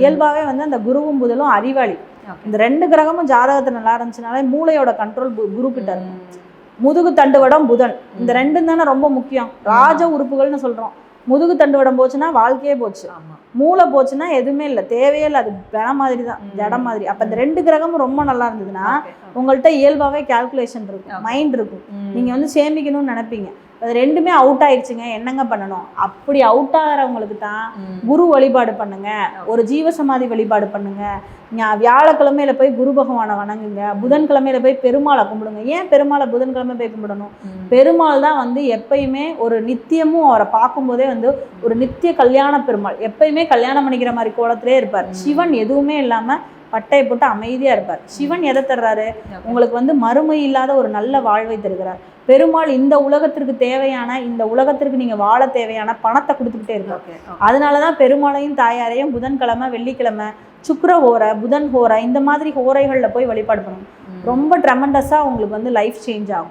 இயல்பாகவே வந்து அந்த குருவும் புதனும் அறிவாளி. இந்த 2 கிரகமும் ஜாதகத்தை நல்லா இருந்துச்சுனாலே மூளையோட கண்ட்ரோல் குரு கிட்ட இருக்கும். முதுகு தண்டுவடம் புதன், இந்த 2 தானே ரொம்ப முக்கியம். ராஜ உறுப்புகள்னு சொல்றோம். முதுகு தண்டுவடம் போச்சுன்னா வாழ்க்கையே போச்சு. மூளை போச்சுன்னா எதுவுமே இல்லை, தேவையே இல்லை, அது பெண மாதிரி தான், ஜடம் மாதிரி. அப்போ இந்த 2 கிரகமும் ரொம்ப நல்லா இருந்ததுன்னா உங்கள்கிட்ட இயல்பாகவே கால்குலேஷன் இருக்கும், மைண்ட் இருக்கும். நீங்கள் வந்து சேமிக்கணும்னு நினைப்பீங்க. அது 2மே அவுட் ஆயிடுச்சுங்க, என்னங்க பண்ணணும்? அப்படி அவுட் ஆகிறவங்களுக்கு தான் குரு வழிபாடு பண்ணுங்க, ஒரு ஜீவசமாதி வழிபாடு பண்ணுங்க, வியாழக்கிழமையில போய் குரு பகவானை வணங்குங்க, புதன்கிழமையில போய் பெருமாளை கும்பிடுங்க. ஏன் பெருமாளை புதன்கிழமை போய் கும்பிடணும்? பெருமாள் தான் வந்து எப்பயுமே ஒரு நித்தியமும் அவரை பார்க்கும்போதே வந்து ஒரு நித்திய கல்யாண பெருமாள், எப்பயுமே கல்யாணம் பண்ணிக்கிற மாதிரி கோலத்திலே இருப்பார். சிவன் எதுவுமே இல்லாம பட்டையை போட்டு அமைதியா இருப்பார். சிவன் எதை தர்றாரு? உங்களுக்கு வந்து மறுமை இல்லாத ஒரு நல்ல வாழ்வை தருகிறார். பெருமாள் இந்த உலகத்திற்கு தேவையான, இந்த உலகத்திற்கு நீங்க வாழ தேவையான பணத்தை கொடுத்துக்கிட்டே இருக்காரு. அதனாலதான் பெருமாளையும் தாயாரையும் புதன்கிழமை, வெள்ளிக்கிழமை, சுக்கிர ஹோரை, புதன் ஹோரை, இந்த மாதிரி ஹோரைகள்ல போய் வழிபாடு பண்ணணும். ரொம்ப ட்ரெமெண்டஸா உங்களுக்கு வந்து லைஃப் சேஞ்ச் ஆகும்.